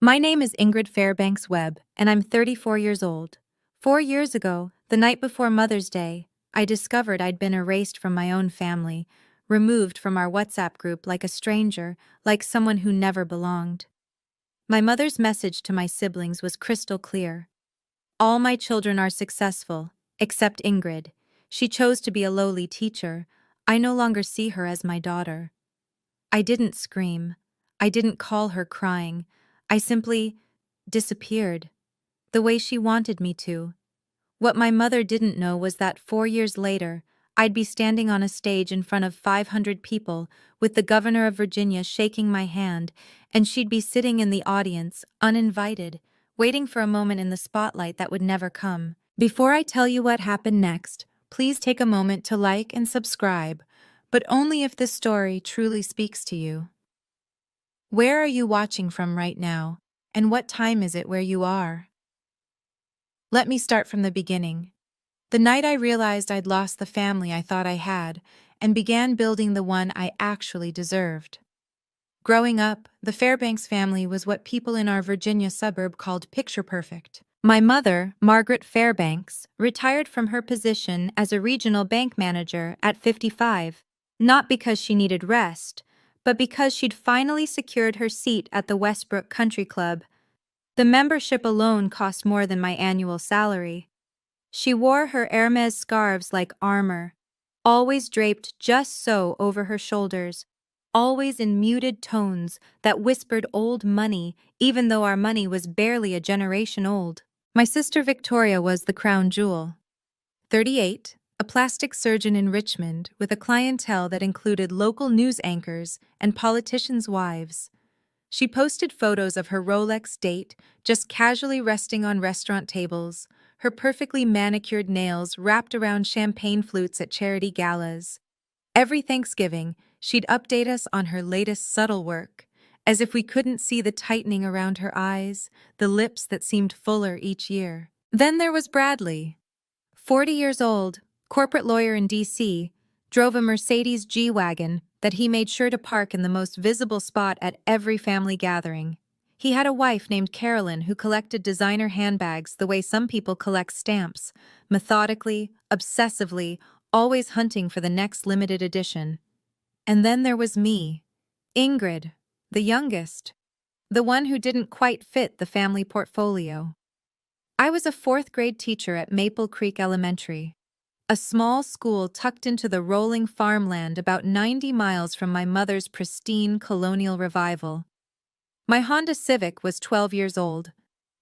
My name is Ingrid Fairbanks Webb, and I'm 34 years old. 4 years ago, the night before Mother's Day, I discovered I'd been erased from my own family, removed from our WhatsApp group like a stranger, like someone who never belonged. My mother's message to my siblings was crystal clear. All my children are successful, except Ingrid. She chose to be a lowly teacher. I no longer see her as my daughter. I didn't scream. I didn't call her crying. I simply disappeared, the way she wanted me to. What my mother didn't know was that 4 years later, I'd be standing on a stage in front of 500 people, with the governor of Virginia shaking my hand, and she'd be sitting in the audience, uninvited, waiting for a moment in the spotlight that would never come. Before I tell you what happened next, please take a moment to like and subscribe, but only if this story truly speaks to you. Where are you watching from right now, and what time is it where you are? Let me start from the beginning. The night I realized I'd lost the family I thought I had, and began building the one I actually deserved. Growing up, the Fairbanks family was what people in our Virginia suburb called picture perfect. My mother, Margaret Fairbanks, retired from her position as a regional bank manager at 55, not because she needed rest, but because she'd finally secured her seat at the Westbrook Country Club. The membership alone cost more than my annual salary. She wore her Hermes scarves like armor, always draped just so over her shoulders, always in muted tones that whispered old money, even though our money was barely a generation old. My sister Victoria was the crown jewel. 38, a plastic surgeon in Richmond with a clientele that included local news anchors and politicians' wives. She posted photos of her Rolex date just casually resting on restaurant tables, her perfectly manicured nails wrapped around champagne flutes at charity galas. Every Thanksgiving, she'd update us on her latest subtle work, as if we couldn't see the tightening around her eyes, the lips that seemed fuller each year. Then there was Bradley. 40 years old, corporate lawyer in D.C., drove a Mercedes G-Wagon that he made sure to park in the most visible spot at every family gathering. He had a wife named Carolyn who collected designer handbags the way some people collect stamps, methodically, obsessively, always hunting for the next limited edition. And then there was me, Ingrid, the youngest, the one who didn't quite fit the family portfolio. I was a fourth-grade teacher at Maple Creek Elementary, a small school tucked into the rolling farmland about 90 miles from my mother's pristine colonial revival. My Honda Civic was 12 years old.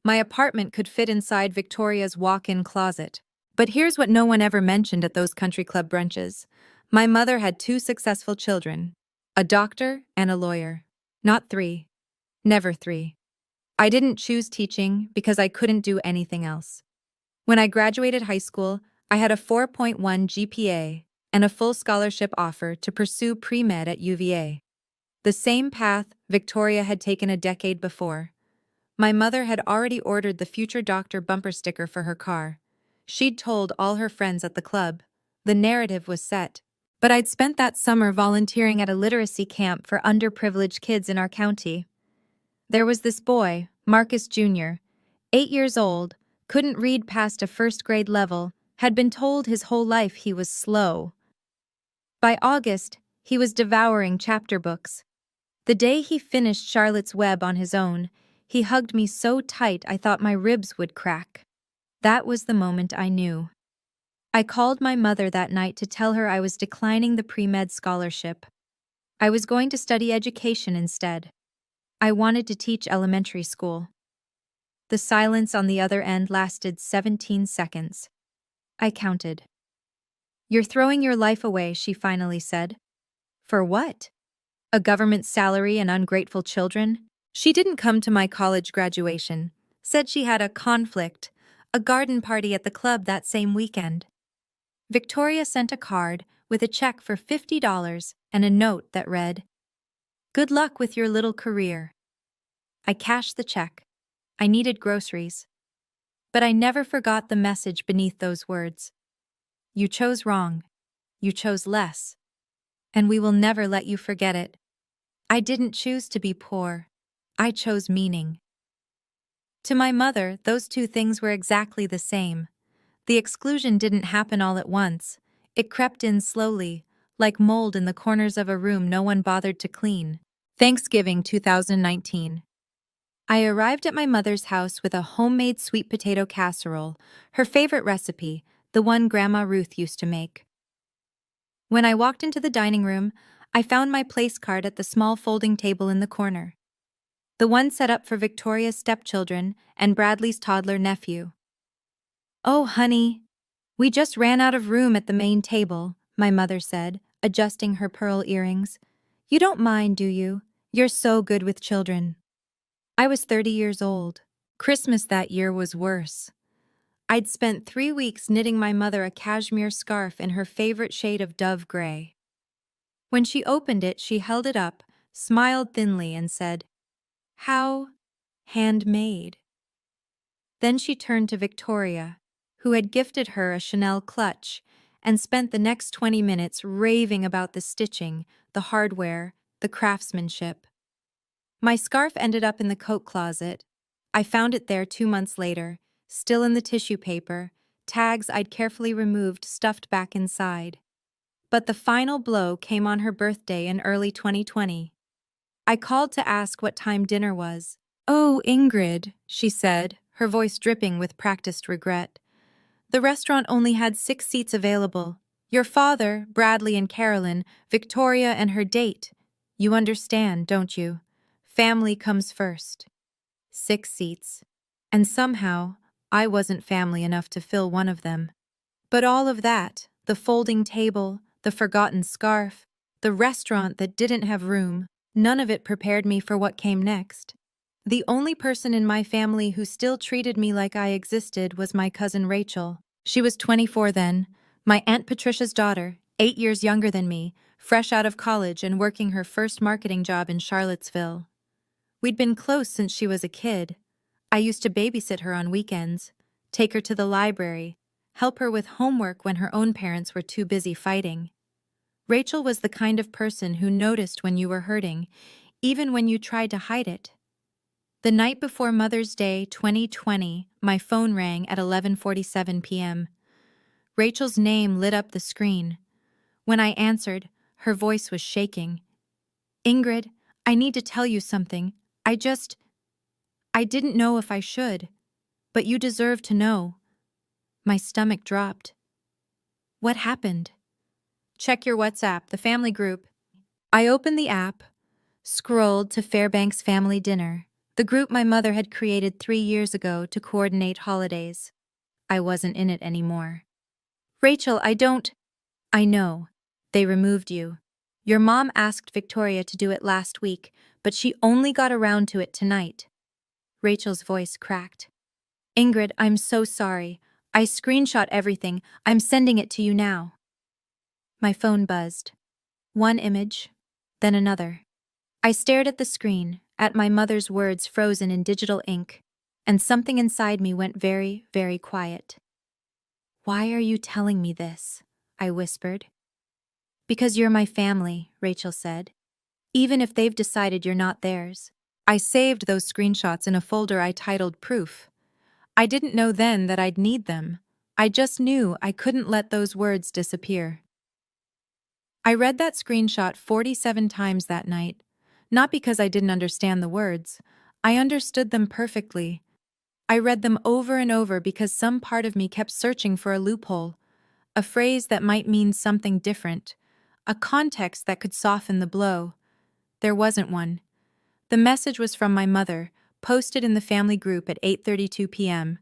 My apartment could fit inside Victoria's walk-in closet. But here's what no one ever mentioned at those country club brunches. My mother had 2 successful children, a doctor and a lawyer. Not 3. Never 3. I didn't choose teaching because I couldn't do anything else. When I graduated high school, I had a 4.1 GPA and a full scholarship offer to pursue pre-med at UVA. The same path Victoria had taken a decade before. My mother had already ordered the future doctor bumper sticker for her car. She'd told all her friends at the club. The narrative was set. But I'd spent that summer volunteering at a literacy camp for underprivileged kids in our county. There was this boy, Marcus Jr., 8 years old, couldn't read past a first-grade level, had been told his whole life he was slow. By August, he was devouring chapter books. The day he finished Charlotte's Web on his own, he hugged me so tight I thought my ribs would crack. That was the moment I knew. I called my mother that night to tell her I was declining the pre-med scholarship. I was going to study education instead. I wanted to teach elementary school. The silence on the other end lasted 17 seconds. I counted. "You're throwing your life away," she finally said. "For what? A government salary and ungrateful children?" She didn't come to my college graduation, said she had a conflict, a garden party at the club that same weekend. Victoria sent a card with a check for $50 and a note that read, "Good luck with your little career." I cashed the check. I needed groceries. But I never forgot the message beneath those words. You chose wrong. You chose less. And we will never let you forget it. I didn't choose to be poor. I chose meaning. To my mother, those two things were exactly the same. The exclusion didn't happen all at once. It crept in slowly, like mold in the corners of a room no one bothered to clean. Thanksgiving 2019. I arrived at my mother's house with a homemade sweet potato casserole, her favorite recipe, the one Grandma Ruth used to make. When I walked into the dining room, I found my place card at the small folding table in the corner. The one set up for Victoria's stepchildren and Bradley's toddler nephew. "Oh, honey, we just ran out of room at the main table," my mother said, adjusting her pearl earrings. "You don't mind, do you? You're so good with children." I was 30 years old. Christmas that year was worse. I'd spent 3 weeks knitting my mother a cashmere scarf in her favorite shade of dove gray. When she opened it, she held it up, smiled thinly, and said, "How handmade." Then she turned to Victoria, who had gifted her a Chanel clutch, and spent the next 20 minutes raving about the stitching, the hardware, the craftsmanship. My scarf ended up in the coat closet. I found it there 2 months later, still in the tissue paper, tags I'd carefully removed stuffed back inside. But the final blow came on her birthday in early 2020. I called to ask what time dinner was. "Oh, Ingrid," she said, her voice dripping with practiced regret. "The restaurant only had 6 seats available. Your father, Bradley and Carolyn, Victoria and her date. You understand, don't you? Family comes first." 6 seats. And somehow, I wasn't family enough to fill one of them. But all of that, the folding table, the forgotten scarf, the restaurant that didn't have room, none of it prepared me for what came next. The only person in my family who still treated me like I existed was my cousin Rachel. She was 24 then, my Aunt Patricia's daughter, 8 years younger than me, fresh out of college and working her first marketing job in Charlottesville. We'd been close since she was a kid. I used to babysit her on weekends, take her to the library, help her with homework when her own parents were too busy fighting. Rachel was the kind of person who noticed when you were hurting, even when you tried to hide it. The night before Mother's Day 2020, my phone rang at 11:47 p.m. Rachel's name lit up the screen. When I answered, her voice was shaking. "Ingrid, I need to tell you something. I didn't know if I should, but you deserve to know." My stomach dropped. "What happened?" "Check your WhatsApp, the family group." I opened the app, scrolled to Fairbanks Family Dinner, the group my mother had created 3 years ago to coordinate holidays. I wasn't in it anymore. "Rachel, I know. They removed you. Your mom asked Victoria to do it last week, but she only got around to it tonight." Rachel's voice cracked. "Ingrid, I'm so sorry. I screenshot everything. I'm sending it to you now." My phone buzzed. One image, then another. I stared at the screen, at my mother's words frozen in digital ink, and something inside me went very, very quiet. "Why are you telling me this?" I whispered. "Because you're my family," Rachel said. "Even if they've decided you're not theirs." I saved those screenshots in a folder I titled Proof. I didn't know then that I'd need them. I just knew I couldn't let those words disappear. I read that screenshot 47 times that night, not because I didn't understand the words. I understood them perfectly. I read them over and over because some part of me kept searching for a loophole, a phrase that might mean something different, a context that could soften the blow. There wasn't one. The message was from my mother, posted in the family group at 8:32 p.m.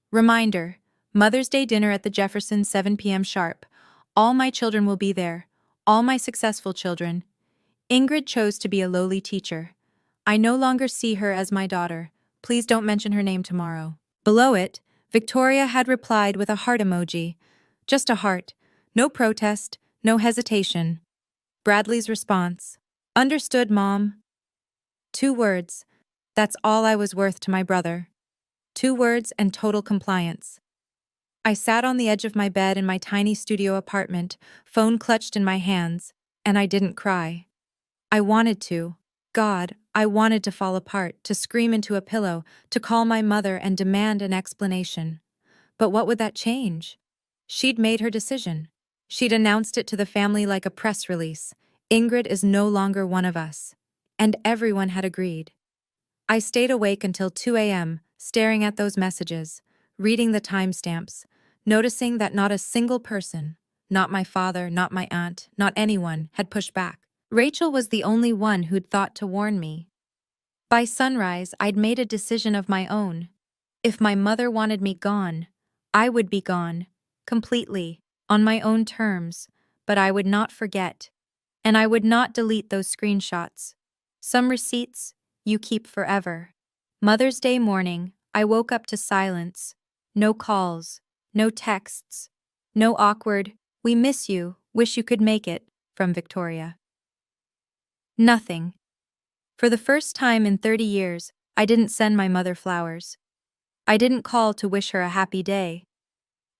Reminder, Mother's Day dinner at the Jeffersons 7 p.m. sharp. All my children will be there. All my successful children. Ingrid chose to be a lowly teacher. I no longer see her as my daughter. Please don't mention her name tomorrow. Below it, Victoria had replied with a heart emoji. Just a heart. No protest, no hesitation. Bradley's response. Understood, Mom. 2 words. That's all I was worth to my brother. 2 words and total compliance. I sat on the edge of my bed in my tiny studio apartment, phone clutched in my hands, and I didn't cry. I wanted to. God, I wanted to fall apart, to scream into a pillow, to call my mother and demand an explanation. But what would that change? She'd made her decision. She'd announced it to the family like a press release. Ingrid is no longer one of us. And everyone had agreed. I stayed awake until 2 a.m., staring at those messages, reading the timestamps, noticing that not a single person, not my father, not my aunt, not anyone, had pushed back. Rachel was the only one who'd thought to warn me. By sunrise, I'd made a decision of my own. If my mother wanted me gone, I would be gone, completely, on my own terms, but I would not forget. And I would not delete those screenshots. Some receipts you keep forever. Mother's Day morning, I woke up to silence. No calls, no texts, no awkward, "We miss you, wish you could make it," from Victoria. Nothing. For the first time in 30 years, I didn't send my mother flowers. I didn't call to wish her a happy day.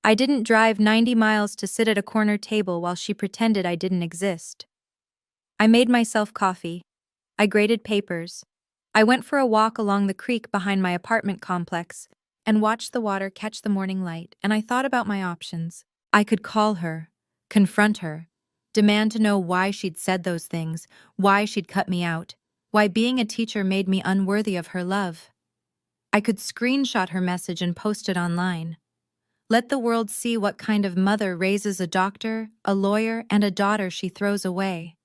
I didn't drive 90 miles to sit at a corner table while she pretended I didn't exist. I made myself coffee. I graded papers. I went for a walk along the creek behind my apartment complex and watched the water catch the morning light, and I thought about my options. I could call her, confront her, demand to know why she'd said those things, why she'd cut me out, why being a teacher made me unworthy of her love. I could screenshot her message and post it online. Let the world see what kind of mother raises a doctor, a lawyer, and a daughter she throws away.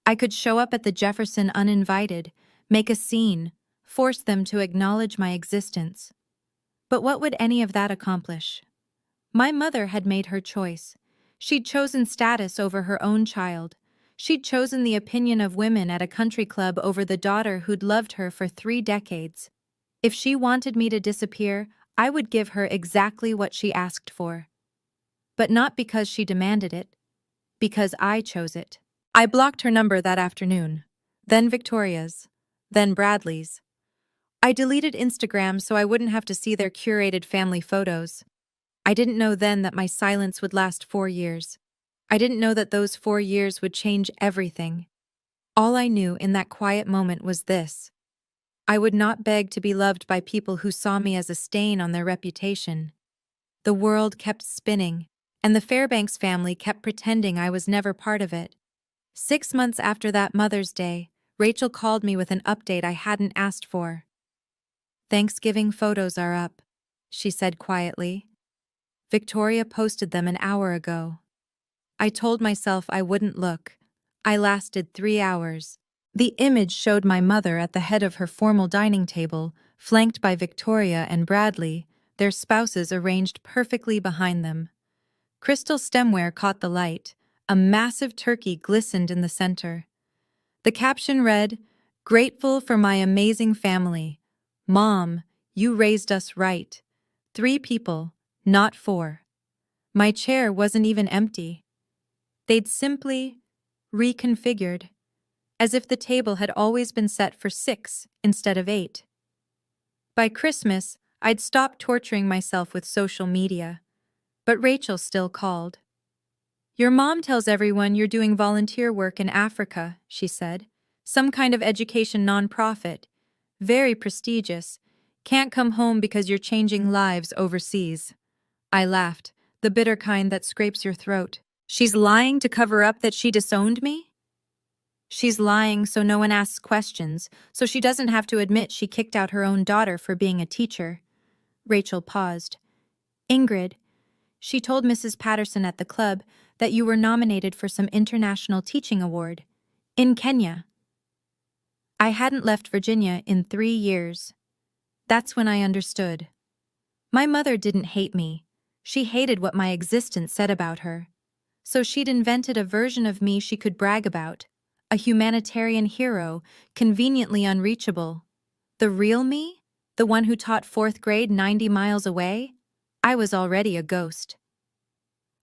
I could show up at the Jefferson uninvited, make a scene, force them to acknowledge my existence. But what would any of that accomplish? My mother had made her choice. She'd chosen status over her own child. She'd chosen the opinion of women at a country club over the daughter who'd loved her for 3 decades. If she wanted me to disappear, I would give her exactly what she asked for. But not because she demanded it, because I chose it. I blocked her number that afternoon, then Victoria's, then Bradley's. I deleted Instagram so I wouldn't have to see their curated family photos. I didn't know then that my silence would last 4 years. I didn't know that those 4 years would change everything. All I knew in that quiet moment was this: I would not beg to be loved by people who saw me as a stain on their reputation. The world kept spinning, and the Fairbanks family kept pretending I was never part of it. 6 months after that Mother's Day, Rachel called me with an update I hadn't asked for. "Thanksgiving photos are up," she said quietly. "Victoria posted them an hour ago." I told myself I wouldn't look. I lasted 3 hours. The image showed my mother at the head of her formal dining table, flanked by Victoria and Bradley, their spouses arranged perfectly behind them. Crystal stemware caught the light. A massive turkey glistened in the center. The caption read, "Grateful for my amazing family. Mom, you raised us right. 3 people, not 4. My chair wasn't even empty. They'd simply reconfigured, as if the table had always been set for 6 instead of 8. By Christmas, I'd stopped torturing myself with social media, but Rachel still called. "Your mom tells everyone you're doing volunteer work in Africa," she said. "Some kind of education nonprofit. Very prestigious. Can't come home because you're changing lives overseas." I laughed, the bitter kind that scrapes your throat. She's lying to cover up that she disowned me? She's lying so no one asks questions, so she doesn't have to admit she kicked out her own daughter for being a teacher. Rachel paused. "Ingrid, she told Mrs. Patterson at the club that you were nominated for some international teaching award. In Kenya." I hadn't left Virginia in 3 years. That's when I understood. My mother didn't hate me. She hated what my existence said about her. So she'd invented a version of me she could brag about. A humanitarian hero, conveniently unreachable. The real me? The one who taught 4th grade 90 miles away? I was already a ghost.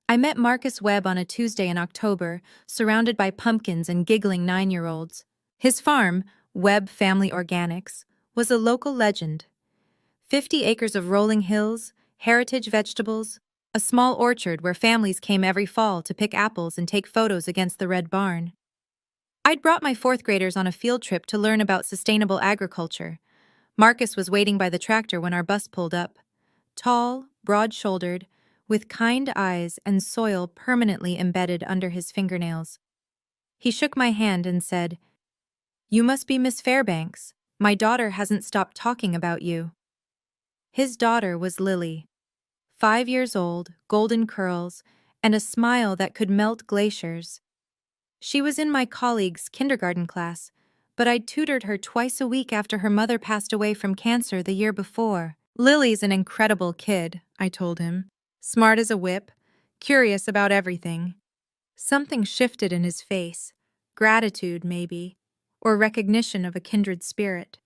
I met Marcus Webb on a Tuesday in October, surrounded by pumpkins and giggling 9-year-olds. His farm, Webb Family Organics, was a local legend. 50 acres of rolling hills, heritage vegetables, a small orchard where families came every fall to pick apples and take photos against the red barn. I'd brought my fourth graders on a field trip to learn about sustainable agriculture. Marcus was waiting by the tractor when our bus pulled up. Tall, broad-shouldered, with kind eyes and soil permanently embedded under his fingernails. He shook my hand and said, "You must be Miss Fairbanks. My daughter hasn't stopped talking about you." His daughter was Lily. 5 years old, golden curls, and a smile that could melt glaciers. She was in my colleague's kindergarten class, but I'd tutored her twice a week after her mother passed away from cancer the year before. "Lily's an incredible kid," I told him. "Smart as a whip, curious about everything." Something shifted in his face. Gratitude, maybe, or recognition of a kindred spirit.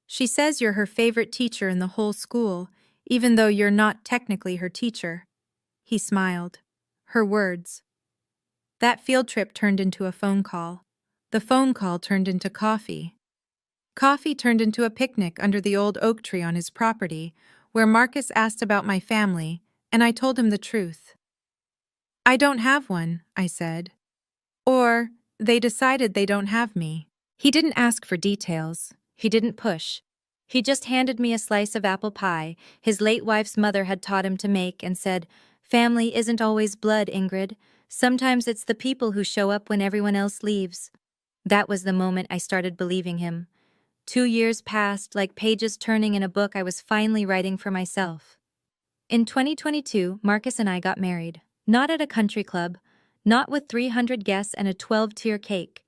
"She says you're her favorite teacher in the whole school, even though you're not technically her teacher." He smiled. Her words. That field trip turned into a phone call. The phone call turned into coffee. Coffee turned into a picnic under the old oak tree on his property, where Marcus asked about my family, and I told him the truth. "I don't have one," I said. Or, "They decided they don't have me." He didn't ask for details. He didn't push. He just handed me a slice of apple pie his late wife's mother had taught him to make and said, "Family isn't always blood, Ingrid. Sometimes it's the people who show up when everyone else leaves." That was the moment I started believing him. 2 years passed like pages turning in a book I was finally writing for myself. In 2022, Marcus and I got married. Not at a country club, not with 300 guests and a 12-tier cake.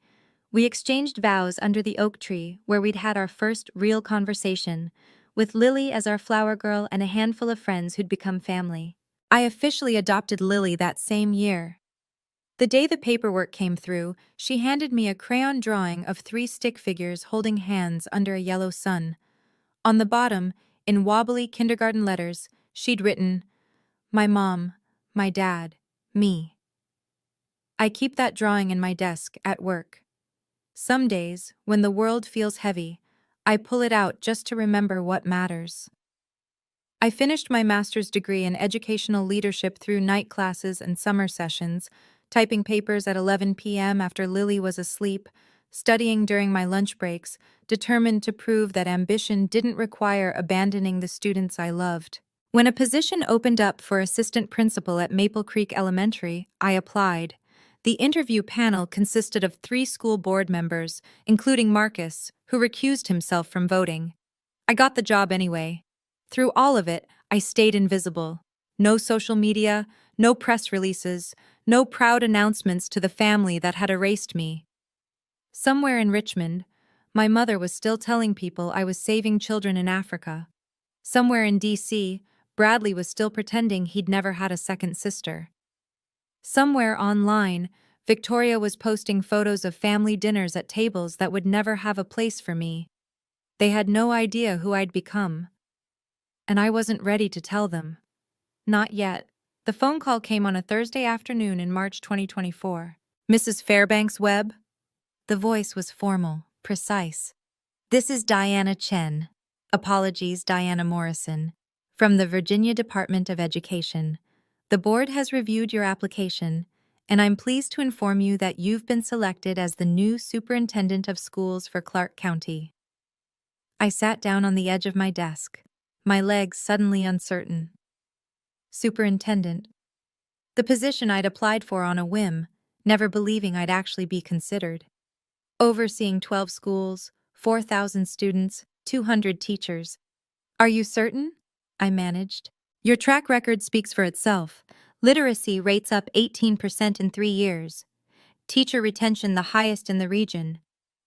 We exchanged vows under the oak tree where we'd had our first real conversation, with Lily as our flower girl and a handful of friends who'd become family. I officially adopted Lily that same year. The day the paperwork came through, she handed me a crayon drawing of 3 stick figures holding hands under a yellow sun. On the bottom, in wobbly kindergarten letters, she'd written, "My mom, my dad, me." I keep that drawing in my desk at work. Some days, when the world feels heavy, I pull it out just to remember what matters. I finished my master's degree in educational leadership through night classes and summer sessions, typing papers at 11 p.m. after Lily was asleep, studying during my lunch breaks, determined to prove that ambition didn't require abandoning the students I loved. When a position opened up for assistant principal at Maple Creek Elementary, I applied. The interview panel consisted of 3 school board members, including Marcus, who recused himself from voting. I got the job anyway. Through all of it, I stayed invisible. No social media, no press releases, no proud announcements to the family that had erased me. Somewhere in Richmond, my mother was still telling people I was saving children in Africa. Somewhere in D.C., Bradley was still pretending he'd never had a second sister. Somewhere online, Victoria was posting photos of family dinners at tables that would never have a place for me. They had no idea who I'd become. And I wasn't ready to tell them. Not yet. The phone call came on a Thursday afternoon in March 2024. "Mrs. Fairbanks Webb?" The voice was formal, precise. "This is Diana Chen. Apologies, Diana Morrison. From the Virginia Department of Education. The board has reviewed your application, and I'm pleased to inform you that you've been selected as the new superintendent of schools for Clark County." I sat down on the edge of my desk, my legs suddenly uncertain. Superintendent. The position I'd applied for on a whim, never believing I'd actually be considered. Overseeing 12 schools, 4,000 students, 200 teachers. "Are you certain?" I managed. "Your track record speaks for itself. Literacy rates up 18% in 3 years. Teacher retention the highest in the region.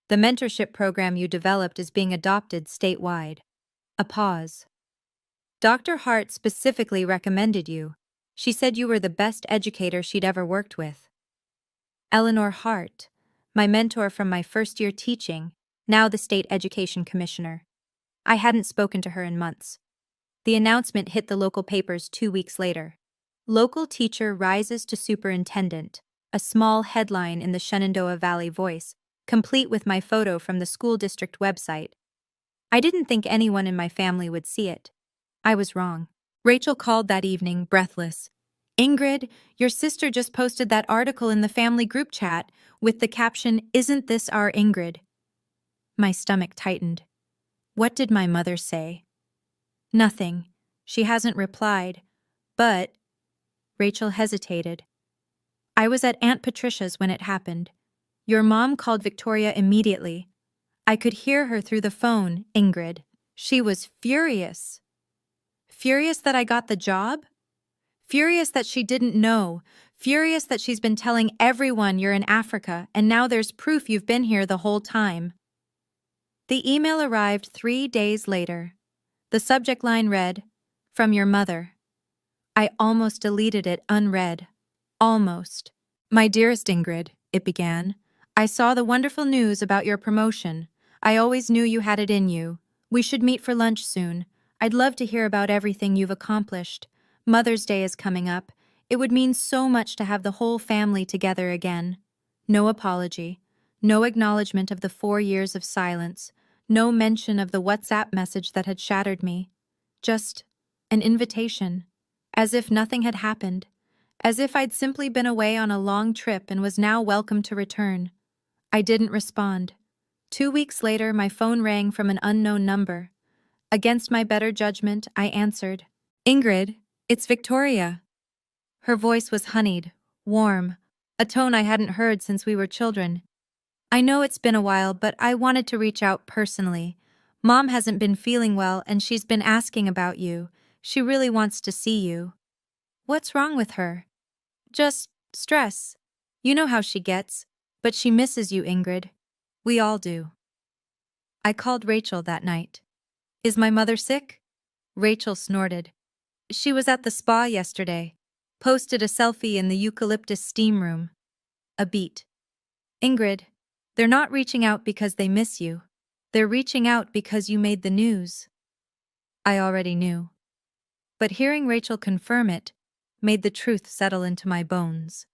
The mentorship program you developed is being adopted statewide." A pause. "Dr. Hart specifically recommended you. She said you were the best educator she'd ever worked with." Eleanor Hart, my mentor from my first year teaching, now the state education commissioner. I hadn't spoken to her in months. The announcement hit the local papers 2 weeks later. "Local teacher rises to superintendent," a small headline in the Shenandoah Valley Voice, complete with my photo from the school district website. I didn't think anyone in my family would see it. I was wrong. Rachel called that evening, breathless. Ingrid, your sister just posted that article in the family group chat with the caption, "Isn't this our Ingrid?" My stomach tightened. What did my mother say? Nothing. She hasn't replied. But, Rachel hesitated. I was at Aunt Patricia's when it happened. Your mom called Victoria immediately. I could hear her through the phone, Ingrid. She was furious. Furious that I got the job? Furious that she didn't know. Furious that she's been telling everyone you're in Africa and now there's proof you've been here the whole time. The email arrived 3 days later. The subject line read, "From your mother." I almost deleted it unread. Almost. My dearest Ingrid, it began. I saw the wonderful news about your promotion. I always knew you had it in you. We should meet for lunch soon. I'd love to hear about everything you've accomplished. Mother's Day is coming up. It would mean so much to have the whole family together again. No apology. No acknowledgement of the 4 years of silence. No mention of the WhatsApp message that had shattered me. Just an invitation. As if nothing had happened. As if I'd simply been away on a long trip and was now welcome to return. I didn't respond. 2 weeks later, my phone rang from an unknown number. Against my better judgment, I answered. Ingrid, it's Victoria. Her voice was honeyed, warm, a tone I hadn't heard since we were children. I know it's been a while, but I wanted to reach out personally. Mom hasn't been feeling well and she's been asking about you. She really wants to see you. What's wrong with her? Just stress. You know how she gets. But she misses you, Ingrid. We all do. I called Rachel that night. Is my mother sick? Rachel snorted. She was at the spa yesterday. Posted a selfie in the eucalyptus steam room. A beat. Ingrid, they're not reaching out because they miss you. They're reaching out because you made the news. I already knew. But hearing Rachel confirm it made the truth settle into my bones.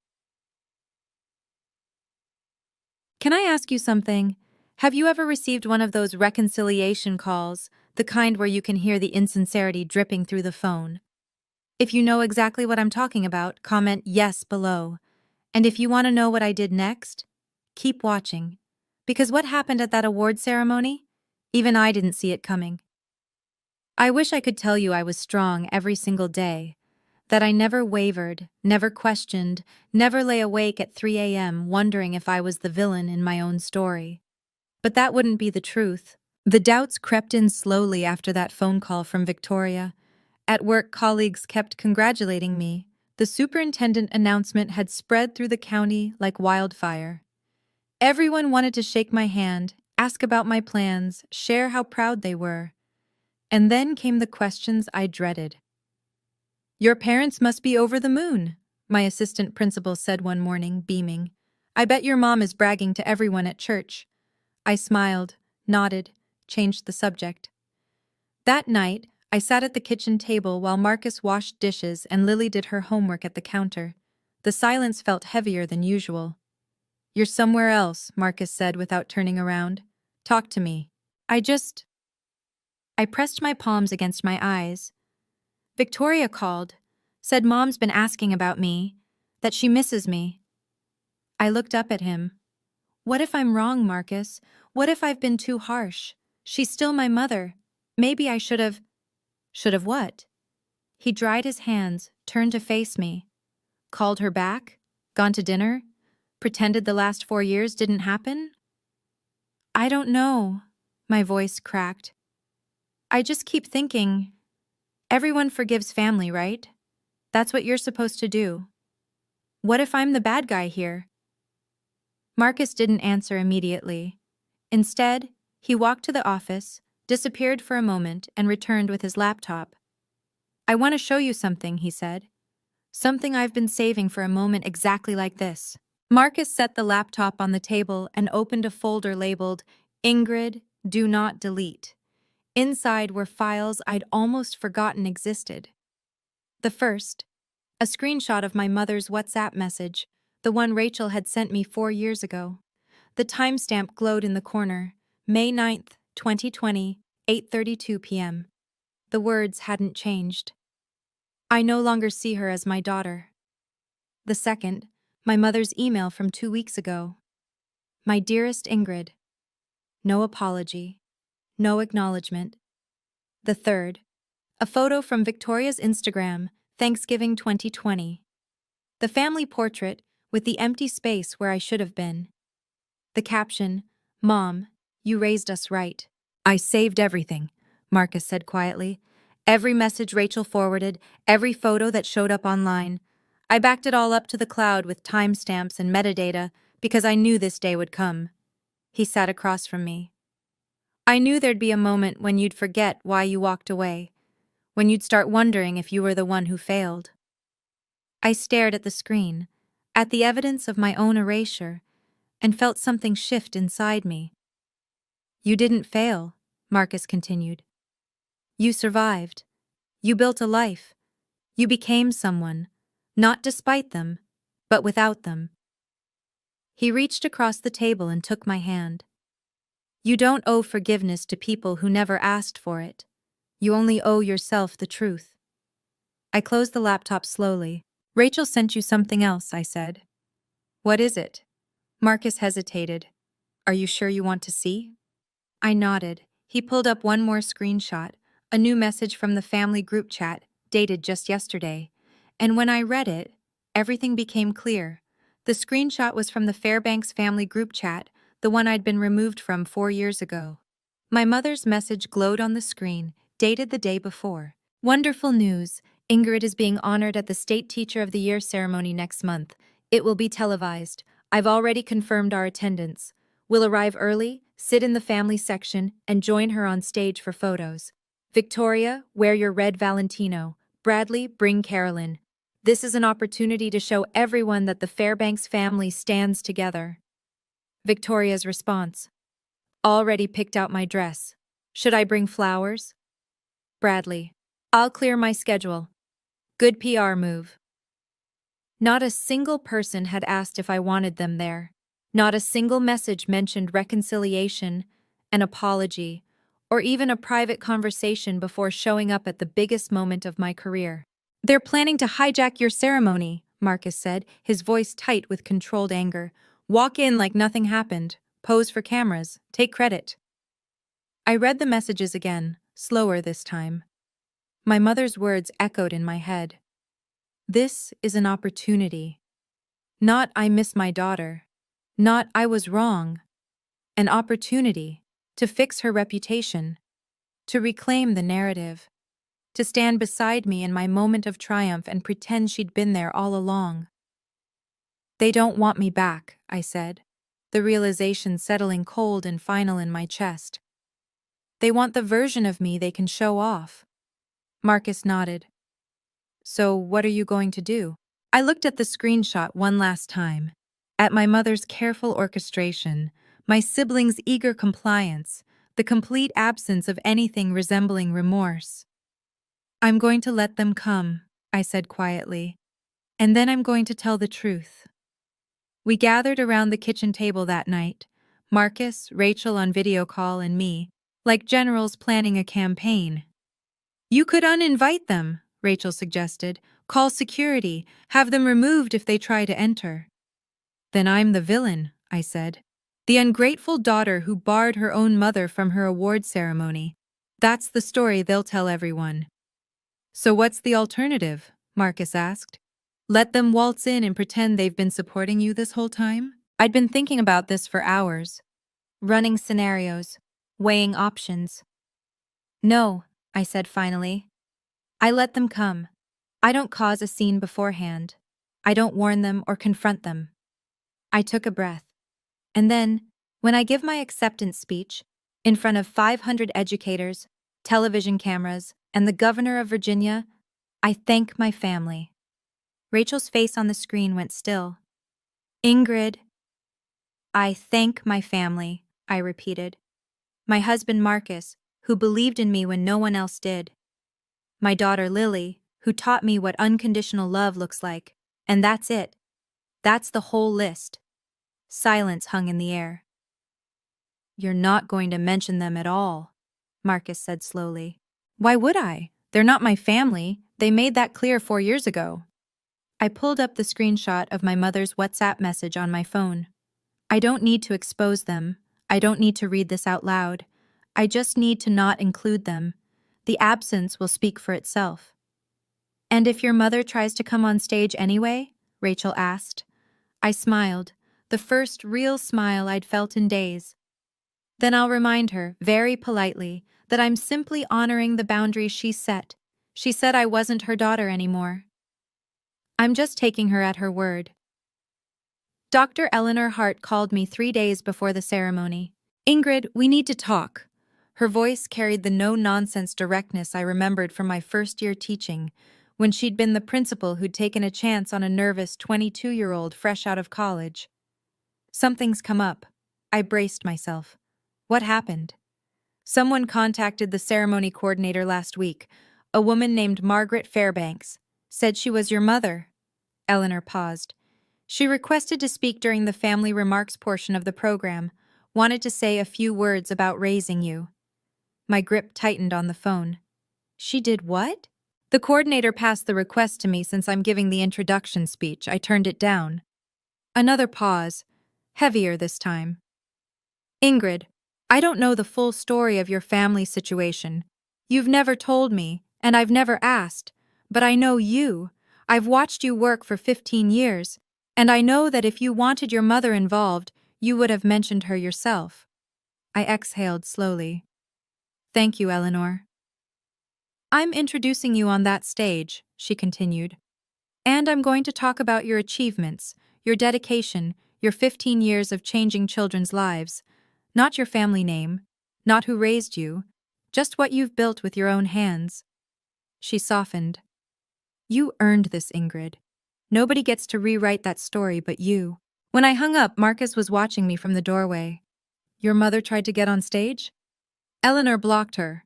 Can I ask you something? Have you ever received one of those reconciliation calls, the kind where you can hear the insincerity dripping through the phone? If you know exactly what I'm talking about, comment yes below. And if you want to know what I did next, keep watching. Because what happened at that award ceremony? Even I didn't see it coming. I wish I could tell you I was strong every single day, that I never wavered, never questioned, never lay awake at 3 a.m. wondering if I was the villain in my own story. But that wouldn't be the truth. The doubts crept in slowly after that phone call from Victoria. At work, colleagues kept congratulating me. The superintendent announcement had spread through the county like wildfire. Everyone wanted to shake my hand, ask about my plans, share how proud they were. And then came the questions I dreaded. Your parents must be over the moon, my assistant principal said one morning, beaming. I bet your mom is bragging to everyone at church. I smiled, nodded, changed the subject. That night, I sat at the kitchen table while Marcus washed dishes and Lily did her homework at the counter. The silence felt heavier than usual. You're somewhere else, Marcus said without turning around. Talk to me. I pressed my palms against my eyes. Victoria called, said Mom's been asking about me, that she misses me. I looked up at him. What if I'm wrong, Marcus? What if I've been too harsh? She's still my mother. Maybe I should have... Should have what? He dried his hands, turned to face me. Called her back? Gone to dinner? Pretended the last 4 years didn't happen? I don't know. My voice cracked. I just keep thinking, everyone forgives family, right? That's what you're supposed to do. What if I'm the bad guy here? Marcus didn't answer immediately. Instead, he walked to the office, disappeared for a moment, and returned with his laptop. I want to show you something, he said. Something I've been saving for a moment exactly like this. Marcus set the laptop on the table and opened a folder labeled Ingrid, Do Not Delete. Inside were files I'd almost forgotten existed. The first, a screenshot of my mother's WhatsApp message, the one Rachel had sent me 4 years ago. The timestamp glowed in the corner, May 9th, 2020, 8:32 p.m. The words hadn't changed. I no longer see her as my daughter. The second, my mother's email from 2 weeks ago. My dearest Ingrid. No apology. No acknowledgement. The third, a photo from Victoria's Instagram, Thanksgiving 2020. The family portrait with the empty space where I should have been. The caption, "Mom, you raised us right." "I saved everything," Marcus said quietly. "Every message Rachel forwarded, every photo that showed up online. I backed it all up to the cloud with timestamps and metadata because I knew this day would come." He sat across from me. "I knew there'd be a moment when you'd forget why you walked away, when you'd start wondering if you were the one who failed." I stared at the screen, at the evidence of my own erasure, and felt something shift inside me. "You didn't fail," Marcus continued. "You survived. You built a life. You became someone, not despite them, but without them." He reached across the table and took my hand. "You don't owe forgiveness to people who never asked for it. You only owe yourself the truth." I closed the laptop slowly. "Rachel sent you something else," I said. "What is it?" Marcus hesitated. "Are you sure you want to see?" I nodded. He pulled up one more screenshot, a new message from the family group chat, dated just yesterday. And when I read it, everything became clear. The screenshot was from the Fairbanks family group chat, the one I'd been removed from 4 years ago. My mother's message glowed on the screen, dated the day before. "Wonderful news. Ingrid is being honored at the State Teacher of the Year ceremony next month. It will be televised. I've already confirmed our attendance. We'll arrive early, sit in the family section, and join her on stage for photos. Victoria, wear your red Valentino. Bradley, bring Carolyn. This is an opportunity to show everyone that the Fairbanks family stands together." Victoria's response: "Already picked out my dress. Should I bring flowers?" Bradley: "I'll clear my schedule. Good PR move." Not a single person had asked if I wanted them there. Not a single message mentioned reconciliation, an apology, or even a private conversation before showing up at the biggest moment of my career. "They're planning to hijack your ceremony," Marcus said, his voice tight with controlled anger. "Walk in like nothing happened. Pose for cameras. Take credit." I read the messages again, slower this time. My mother's words echoed in my head. This is an opportunity. Not "I miss my daughter." Not "I was wrong." An opportunity to fix her reputation, to reclaim the narrative, to stand beside me in my moment of triumph and pretend she'd been there all along. "They don't want me back," I said, the realization settling cold and final in my chest. "They want the version of me they can show off." Marcus nodded. "So what are you going to do?" I looked at the screenshot one last time, at my mother's careful orchestration, my siblings' eager compliance, the complete absence of anything resembling remorse. "I'm going to let them come," I said quietly, "and then I'm going to tell the truth." We gathered around the kitchen table that night, Marcus, Rachel on video call, and me, like generals planning a campaign. "You could uninvite them," Rachel suggested. "Call security, have them removed if they try to enter." "Then I'm the villain," I said. "The ungrateful daughter who barred her own mother from her award ceremony. That's the story they'll tell everyone." "So what's the alternative?" Marcus asked. "Let them waltz in and pretend they've been supporting you this whole time?" I'd been thinking about this for hours, running scenarios, weighing options. "No," I said finally. "I let them come. I don't cause a scene beforehand. I don't warn them or confront them." I took a breath. "And then, when I give my acceptance speech, in front of 500 educators, television cameras, and the governor of Virginia, I thank my family." Rachel's face on the screen went still. "Ingrid." "I thank my family," I repeated. "My husband Marcus, who believed in me when no one else did. My daughter Lily, who taught me what unconditional love looks like. And that's it. That's the whole list." Silence hung in the air. "You're not going to mention them at all," Marcus said slowly. "Why would I? They're not my family. They made that clear 4 years ago." I pulled up the screenshot of my mother's WhatsApp message on my phone. I don't need to expose them. I don't need to read this out loud. I just need to not include them. The absence will speak for itself. And if your mother tries to come on stage anyway? Rachel asked. I smiled, the first real smile I'd felt in days. Then I'll remind her, very politely, that I'm simply honoring the boundaries she set. She said I wasn't her daughter anymore. I'm just taking her at her word. Dr. Eleanor Hart called me 3 days before the ceremony. Ingrid, we need to talk. Her voice carried the no-nonsense directness I remembered from my first-year teaching, when she'd been the principal who'd taken a chance on a nervous 22-year-old fresh out of college. Something's come up. I braced myself. What happened? Someone contacted the ceremony coordinator last week, a woman named Margaret Fairbanks. Said she was your mother. Eleanor paused. She requested to speak during the family remarks portion of the program, wanted to say a few words about raising you. My grip tightened on the phone. She did what? The coordinator passed the request to me since I'm giving the introduction speech. I turned it down. Another pause, heavier this time. Ingrid, I don't know the full story of your family situation. You've never told me, and I've never asked, but I know you. I've watched you work for 15 years, and I know that if you wanted your mother involved, you would have mentioned her yourself. I exhaled slowly. Thank you, Eleanor. I'm introducing you on that stage, she continued. And I'm going to talk about your achievements, your dedication, your 15 years of changing children's lives. Not your family name, not who raised you, just what you've built with your own hands. She softened. You earned this, Ingrid. Nobody gets to rewrite that story but you. When I hung up, Marcus was watching me from the doorway. Your mother tried to get on stage? Eleanor blocked her.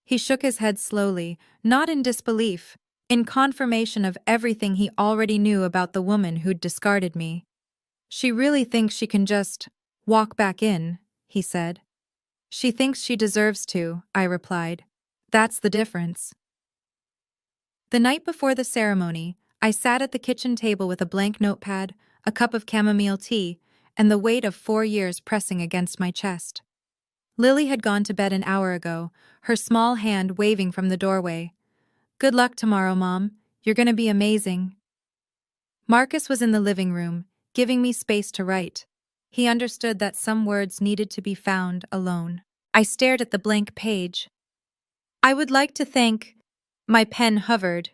He shook his head slowly, not in disbelief, in confirmation of everything he already knew about the woman who'd discarded me. She really thinks she can just walk back in, he said. She thinks she deserves to, I replied. That's the difference. The night before the ceremony, I sat at the kitchen table with a blank notepad, a cup of chamomile tea, and the weight of 4 years pressing against my chest. Lily had gone to bed an hour ago, her small hand waving from the doorway. Good luck tomorrow, Mom. You're gonna be amazing. Marcus was in the living room, giving me space to write. He understood that some words needed to be found alone. I stared at the blank page. I would like to thank... My pen hovered.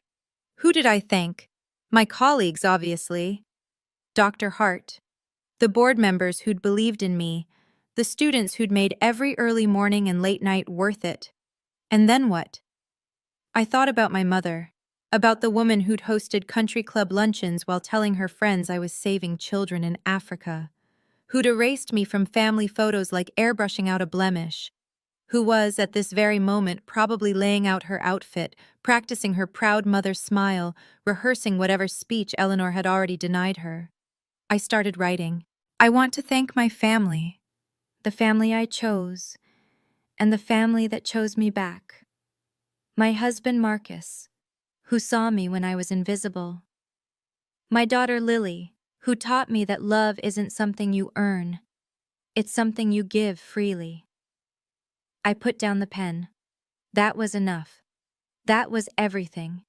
Who did I thank? My colleagues, obviously. Dr. Hart. The board members who'd believed in me. The students who'd made every early morning and late night worth it. And then what? I thought about my mother. About the woman who'd hosted country club luncheons while telling her friends I was saving children in Africa. Who'd erased me from family photos like airbrushing out a blemish. Who was, at this very moment, probably laying out her outfit, practicing her proud mother's smile, rehearsing whatever speech Eleanor had already denied her. I started writing. I want to thank my family. The family I chose, and the family that chose me back. My husband Marcus, who saw me when I was invisible. My daughter Lily, who taught me that love isn't something you earn. It's something you give freely. I put down the pen. That was enough. That was everything.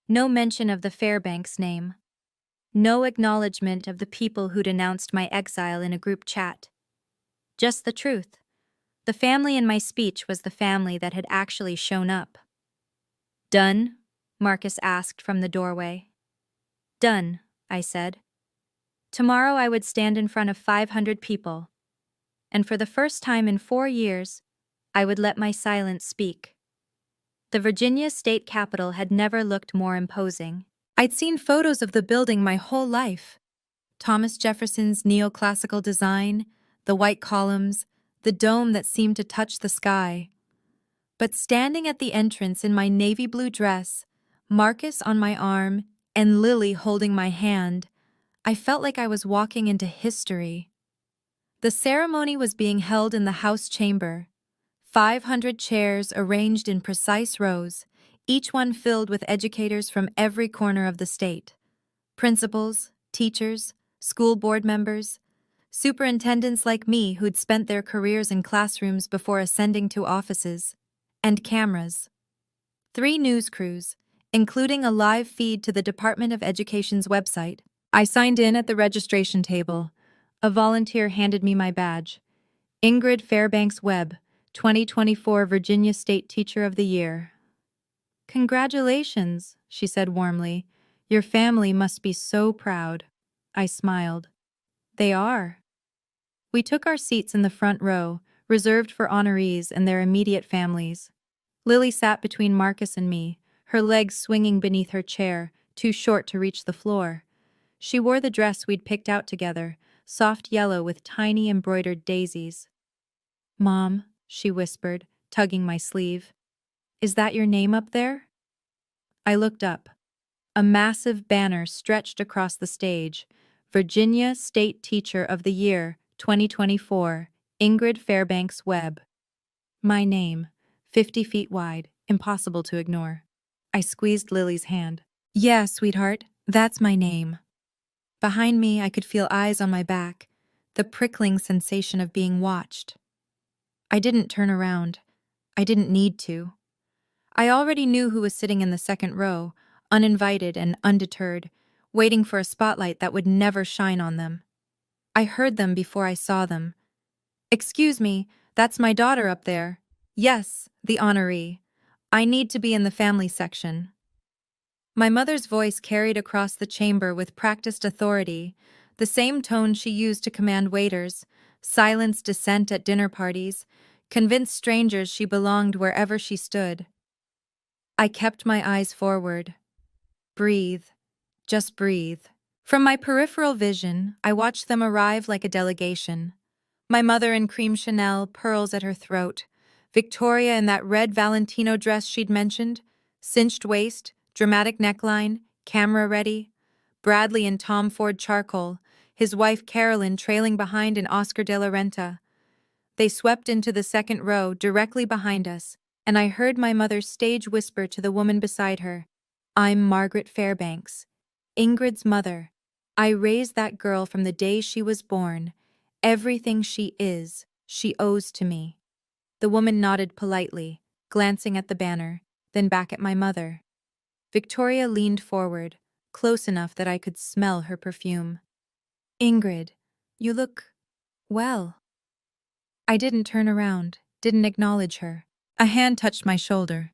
No mention of the Fairbanks name. No acknowledgement of the people who'd announced my exile in a group chat. Just the truth. The family in my speech was the family that had actually shown up. Done? Marcus asked from the doorway. Done, I said. Tomorrow I would stand in front of 500 people. And for the first time in 4 years, I would let my silence speak. The Virginia state capitol had never looked more imposing. I'd seen photos of the building my whole life. Thomas Jefferson's neoclassical design, the white columns, the dome that seemed to touch the sky. But standing at the entrance in my navy blue dress, Marcus on my arm, and Lily holding my hand, I felt like I was walking into history. The ceremony was being held in the House chamber. 500 chairs arranged in precise rows, each one filled with educators from every corner of the state. Principals, teachers, school board members, superintendents like me who'd spent their careers in classrooms before ascending to offices, and cameras. 3 news crews, including a live feed to the Department of Education's website. I signed in at the registration table. A volunteer handed me my badge. Ingrid Fairbanks Webb, 2024 Virginia State Teacher of the Year. Congratulations, she said warmly. Your family must be so proud. I smiled. They are. We took our seats in the front row, reserved for honorees and their immediate families. Lily sat between Marcus and me, her legs swinging beneath her chair, too short to reach the floor. She wore the dress we'd picked out together, soft yellow with tiny embroidered daisies. Mom, she whispered, tugging my sleeve. Is that your name up there? I looked up. A massive banner stretched across the stage. Virginia State Teacher of the Year, 2024, Ingrid Fairbanks Webb. My name, 50 feet wide, impossible to ignore. I squeezed Lily's hand. Yeah, sweetheart, that's my name. Behind me, I could feel eyes on my back, the prickling sensation of being watched. I didn't turn around. I didn't need to. I already knew who was sitting in the second row, uninvited and undeterred, waiting for a spotlight that would never shine on them. I heard them before I saw them. Excuse me, that's my daughter up there. Yes, the honoree. I need to be in the family section. My mother's voice carried across the chamber with practiced authority, the same tone she used to command waiters, silence dissent at dinner parties, convince strangers she belonged wherever she stood. I kept my eyes forward. Breathe. Just breathe. From my peripheral vision, I watched them arrive like a delegation. My mother in cream Chanel, pearls at her throat. Victoria in that red Valentino dress she'd mentioned, cinched waist, dramatic neckline, camera ready. Bradley in Tom Ford charcoal, his wife Carolyn trailing behind in Oscar de la Renta. They swept into the second row directly behind us, and I heard my mother stage whisper to the woman beside her, I'm Margaret Fairbanks, Ingrid's mother. I raised that girl from the day she was born. Everything she is, she owes to me. The woman nodded politely, glancing at the banner, then back at my mother. Victoria leaned forward, close enough that I could smell her perfume. Ingrid, you look well. I didn't turn around, didn't acknowledge her. A hand touched my shoulder.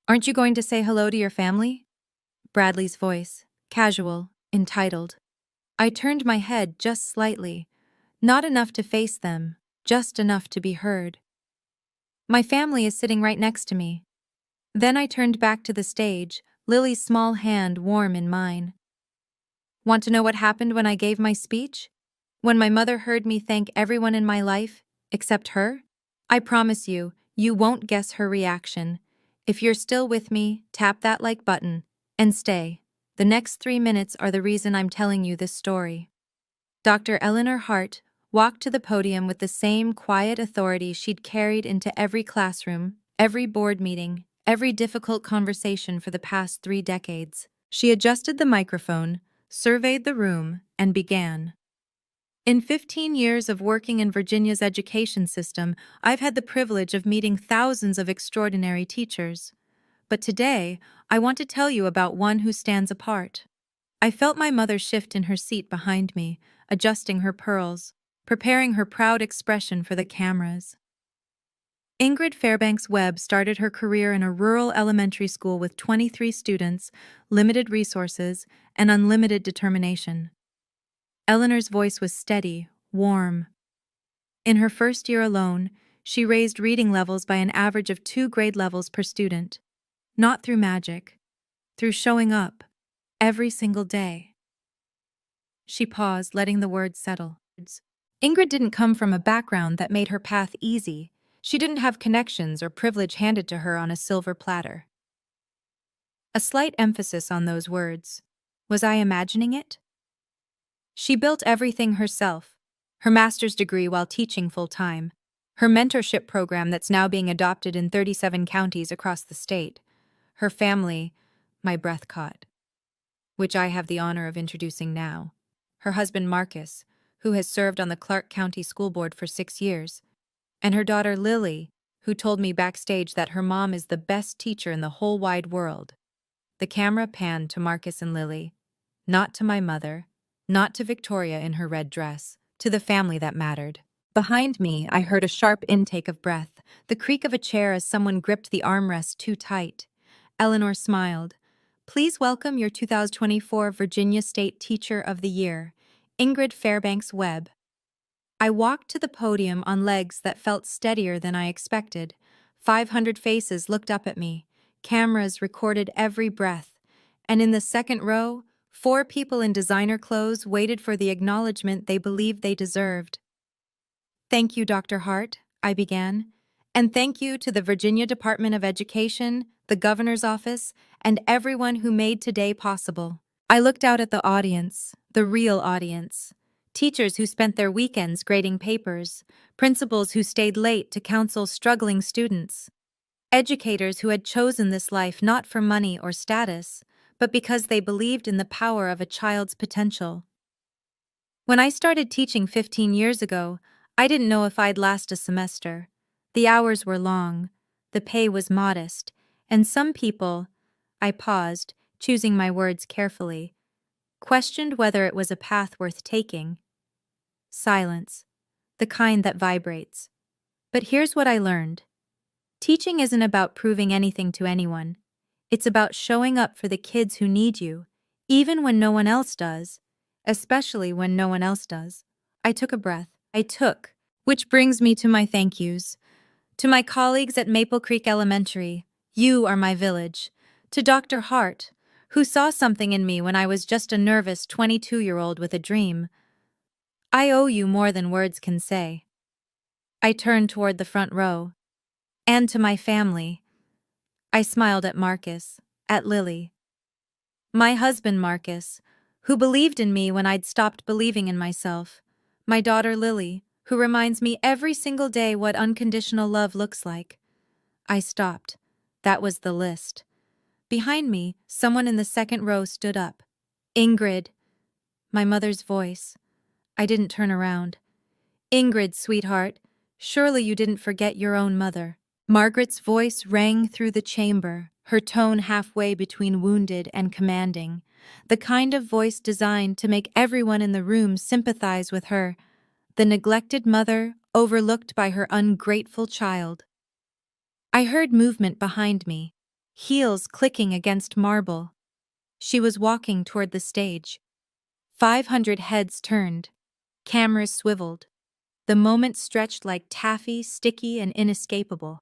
Aren't you going to say hello to your family? Bradley's voice, casual, entitled. I turned my head just slightly, not enough to face them, just enough to be heard. My family is sitting right next to me. Then I turned back to the stage, Lily's small hand warm in mine. Want to know what happened when I gave my speech? When my mother heard me thank everyone in my life, except her? I promise you, you won't guess her reaction. If you're still with me, tap that like button, and stay. The next 3 minutes are the reason I'm telling you this story. Dr. Eleanor Hart walked to the podium with the same quiet authority she'd carried into every classroom, every board meeting, every difficult conversation for the past 3 decades. She adjusted the microphone, surveyed the room, and began. In 15 years of working in Virginia's education system, I've had the privilege of meeting thousands of extraordinary teachers. But today, I want to tell you about one who stands apart. I felt my mother shift in her seat behind me, adjusting her pearls, preparing her proud expression for the cameras. Ingrid Fairbanks Webb started her career in a rural elementary school with 23 students, limited resources, and unlimited determination. Eleanor's voice was steady, warm. In her first year alone, she raised reading levels by an average of 2 grade levels per student. Not through magic, through showing up, every single day. She paused, letting the words settle. Ingrid didn't come from a background that made her path easy. She didn't have connections or privilege handed to her on a silver platter. A slight emphasis on those words. Was I imagining it? She built everything herself. Her master's degree while teaching full-time. Her mentorship program that's now being adopted in 37 counties across the state. Her family, my breath caught. which I have the honor of introducing now. Her husband Marcus, who has served on the Clark County School Board for 6 years, and her daughter Lily, who told me backstage that her mom is the best teacher in the whole wide world. The camera panned to Marcus and Lily, not to my mother, not to Victoria in her red dress, to the family that mattered. Behind me, I heard a sharp intake of breath, the creak of a chair as someone gripped the armrest too tight. Eleanor smiled. Please welcome your 2024 Virginia State Teacher of the Year, Ingrid Fairbanks Webb. I walked to the podium on legs that felt steadier than I expected. 500 faces looked up at me. Cameras recorded every breath. And in the second row, 4 people in designer clothes waited for the acknowledgement they believed they deserved. Thank you, Dr. Hart, I began. And thank you to the Virginia Department of Education, the Governor's Office, and everyone who made today possible. I looked out at the audience, the real audience. Teachers who spent their weekends grading papers, principals who stayed late to counsel struggling students, educators who had chosen this life not for money or status, but because they believed in the power of a child's potential. When I started teaching 15 years ago, I didn't know if I'd last a semester. The hours were long, the pay was modest, and some people, I paused, choosing my words carefully, questioned whether it was a path worth taking. Silence, the kind that vibrates. But here's what I learned. Teaching isn't about proving anything to anyone. It's about showing up for the kids who need you, even when no one else does, especially when no one else does. I took a breath. Which brings me to my thank yous. To my colleagues at Maple Creek Elementary, you are my village. To Dr. Hart, who saw something in me when I was just a nervous 22-year-old with a dream. I owe you more than words can say. I turned toward the front row. And to my family. I smiled at Marcus, at Lily. My husband Marcus, who believed in me when I'd stopped believing in myself. My daughter Lily, who reminds me every single day what unconditional love looks like. I stopped. That was the list. Behind me, someone in the second row stood up. Ingrid. My mother's voice. I didn't turn around. Ingrid, sweetheart, surely you didn't forget your own mother. Margaret's voice rang through the chamber, her tone halfway between wounded and commanding, the kind of voice designed to make everyone in the room sympathize with her, the neglected mother overlooked by her ungrateful child. I heard movement behind me, heels clicking against marble. She was walking toward the stage. 500 heads turned, cameras swiveled. The moment stretched like taffy, sticky and inescapable.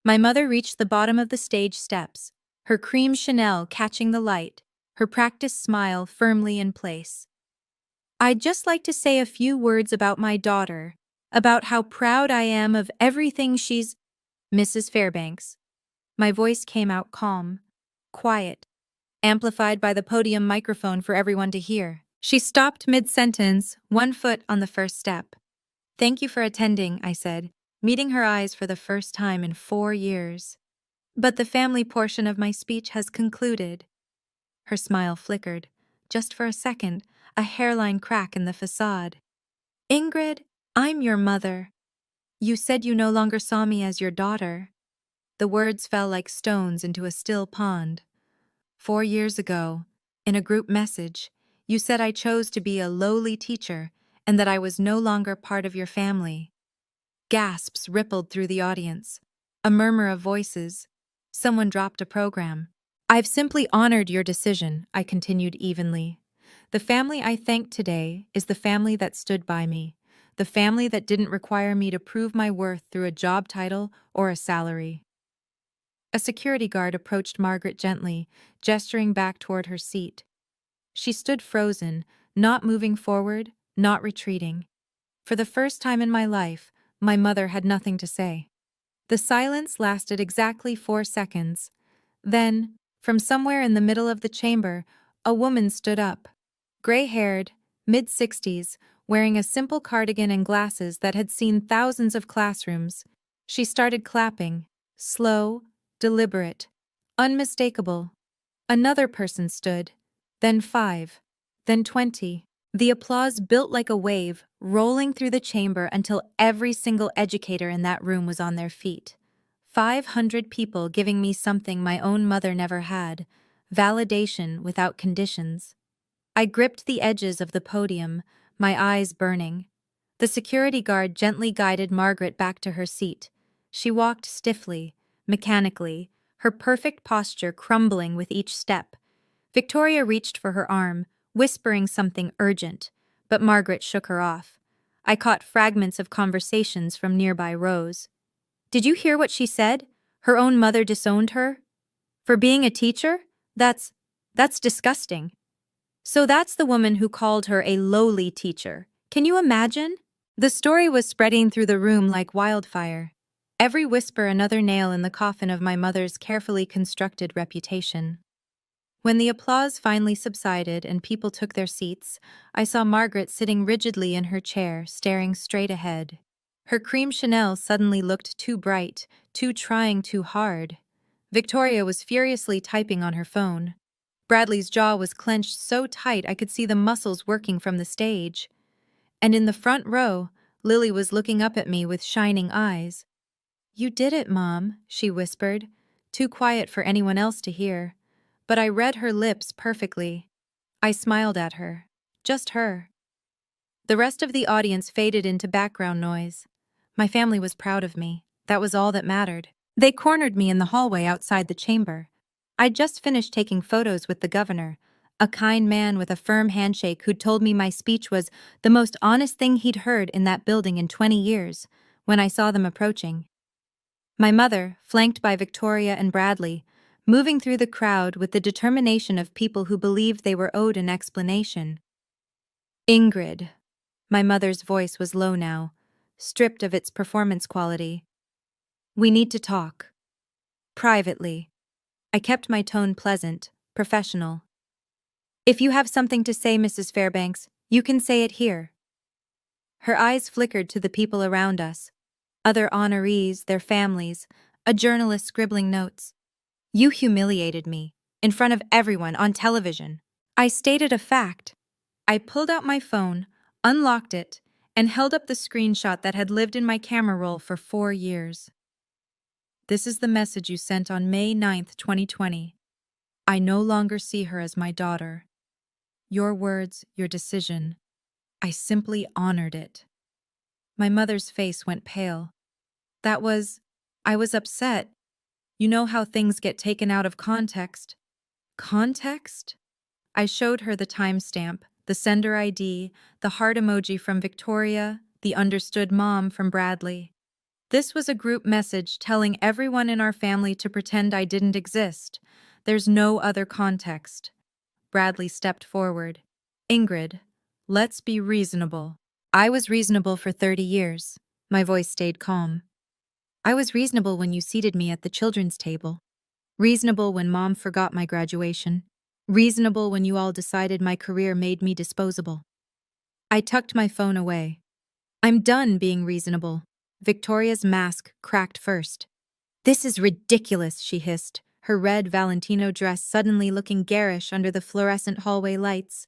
My mother reached the bottom of the stage steps, her cream Chanel catching the light, her practiced smile firmly in place. I'd just like to say a few words about my daughter, about how proud I am of everything she's... Mrs. Fairbanks. My voice came out calm, quiet, amplified by the podium microphone for everyone to hear. She stopped mid-sentence, one foot on the first step. Thank you for attending, I said, meeting her eyes for the first time in 4 years. But the family portion of my speech has concluded. Her smile flickered, just for a second, a hairline crack in the facade. Ingrid, I'm your mother. You said you no longer saw me as your daughter. The words fell like stones into a still pond. 4 years ago, in a group message, you said I chose to be a lowly teacher and that I was no longer part of your family. Gasps rippled through the audience. A murmur of voices. Someone dropped a program. I've simply honored your decision, I continued evenly. The family I thank today is the family that stood by me, the family that didn't require me to prove my worth through a job title or a salary. A security guard approached Margaret gently, gesturing back toward her seat. She stood frozen, not moving forward, not retreating. For the first time in my life, my mother had nothing to say. The silence lasted exactly 4 seconds. Then, from somewhere in the middle of the chamber, a woman stood up. Gray-haired, mid-60s, wearing a simple cardigan and glasses that had seen thousands of classrooms. She started clapping, slow, deliberate, unmistakable. Another person stood, then 5, then 20. The applause built like a wave, rolling through the chamber until every single educator in that room was on their feet. 500 people giving me something my own mother never had, validation without conditions. I gripped the edges of the podium, my eyes burning. The security guard gently guided Margaret back to her seat. She walked stiffly, mechanically, her perfect posture crumbling with each step. Victoria reached for her arm, whispering something urgent, but Margaret shook her off. I caught fragments of conversations from nearby rows. Did you hear what she said? Her own mother disowned her? For being a teacher? That's disgusting. So that's the woman who called her a lowly teacher. Can you imagine? The story was spreading through the room like wildfire. Every whisper another nail in the coffin of my mother's carefully constructed reputation. When the applause finally subsided and people took their seats, I saw Margaret sitting rigidly in her chair, staring straight ahead. Her cream Chanel suddenly looked too bright, trying too hard. Victoria was furiously typing on her phone. Bradley's jaw was clenched so tight I could see the muscles working from the stage. And in the front row, Lily was looking up at me with shining eyes. "You did it, Mom," she whispered, too quiet for anyone else to hear. But I read her lips perfectly. I smiled at her. Just her. The rest of the audience faded into background noise. My family was proud of me. That was all that mattered. They cornered me in the hallway outside the chamber. I'd just finished taking photos with the governor, a kind man with a firm handshake who'd told me my speech was the most honest thing he'd heard in that building in 20 years, when I saw them approaching. My mother, flanked by Victoria and Bradley, moving through the crowd with the determination of people who believed they were owed an explanation. "Ingrid." My mother's voice was low now, stripped of its performance quality. "We need to talk. Privately." I kept my tone pleasant, professional. "If you have something to say, Mrs. Fairbanks, you can say it here." Her eyes flickered to the people around us. Other honorees, their families, a journalist scribbling notes. "You humiliated me, in front of everyone, on television." I stated a fact. I pulled out my phone, unlocked it, and held up the screenshot that had lived in my camera roll for 4 years. "This is the message you sent on May 9th, 2020. I no longer see her as my daughter. Your words, your decision. I simply honored it." My mother's face went pale. I was upset. You know how things get taken out of context. Context? I showed her the timestamp, the sender ID, the heart emoji from Victoria, the understood mom from Bradley. This was a group message telling everyone in our family to pretend I didn't exist. There's no other context. Bradley stepped forward. "Ingrid, let's be reasonable." I was reasonable for 30 years. My voice stayed calm. I was reasonable when you seated me at the children's table. Reasonable when Mom forgot my graduation. Reasonable when you all decided my career made me disposable. I tucked my phone away. "I'm done being reasonable." Victoria's mask cracked first. "This is ridiculous," she hissed, her red Valentino dress suddenly looking garish under the fluorescent hallway lights.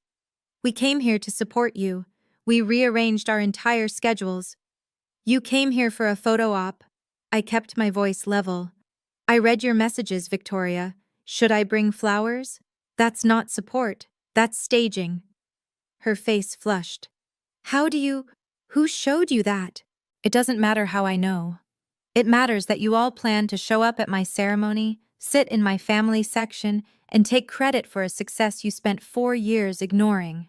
"We came here to support you. We rearranged our entire schedules. You came here for a photo op." I kept my voice level. "I read your messages, Victoria. Should I bring flowers? That's not support. That's staging." Her face flushed. Who showed you that?" "It doesn't matter how I know. It matters that you all plan to show up at my ceremony, sit in my family section, and take credit for a success you spent 4 years ignoring."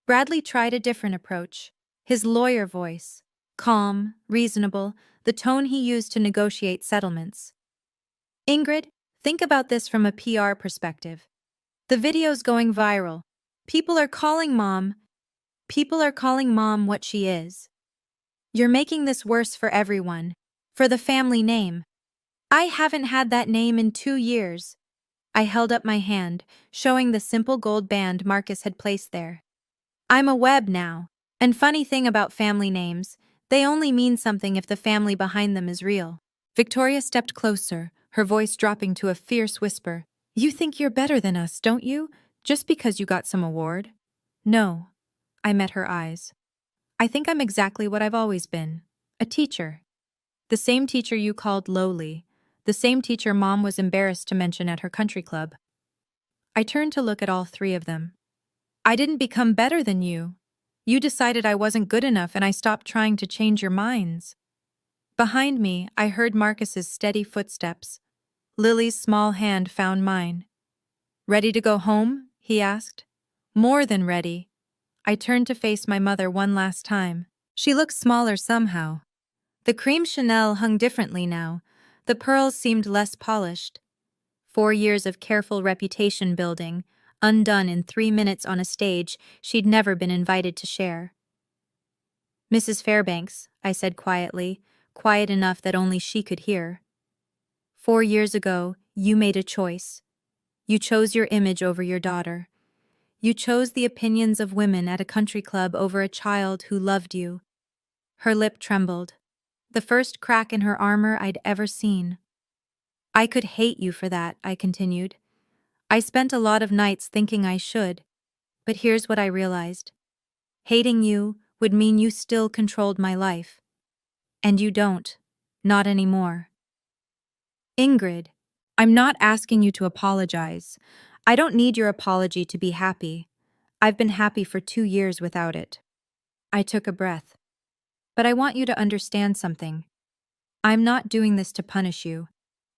Bradley tried a different approach. His lawyer voice, calm, reasonable, the tone he used to negotiate settlements. "Ingrid, think about this from a PR perspective. The video's going viral. People are calling Mom what she is. You're making this worse for everyone, for the family name. I haven't had that name in 2 years." I held up my hand, showing the simple gold band Marcus had placed there. "I'm a Webb now. And funny thing about family names, they only mean something if the family behind them is real." Victoria stepped closer, her voice dropping to a fierce whisper. "You think you're better than us, don't you? Just because you got some award? No. I met her eyes. I think I'm exactly what I've always been. A teacher. The same teacher you called lowly. The same teacher Mom was embarrassed to mention at her country club. I turned to look at all three of them. I didn't become better than you. You decided I wasn't good enough and I stopped trying to change your minds. Behind me, I heard Marcus's steady footsteps. Lily's small hand found mine. Ready to go home? He asked. More than ready. I turned to face my mother one last time. She looked smaller somehow. The cream Chanel hung differently now. The pearls seemed less polished. 4 years of careful reputation building, undone in 3 minutes on a stage she'd never been invited to share. Mrs. Fairbanks, I said quietly, quiet enough that only she could hear. 4 years ago, you made a choice. You chose your image over your daughter. You chose the opinions of women at a country club over a child who loved you. Her lip trembled. The first crack in her armor I'd ever seen. I could hate you for that, I continued. I spent a lot of nights thinking I should. But here's what I realized. Hating you would mean you still controlled my life. And you don't. Not anymore. Ingrid, I'm not asking you to apologize. I don't need your apology to be happy. I've been happy for 2 years without it. I took a breath. But I want you to understand something. I'm not doing this to punish you.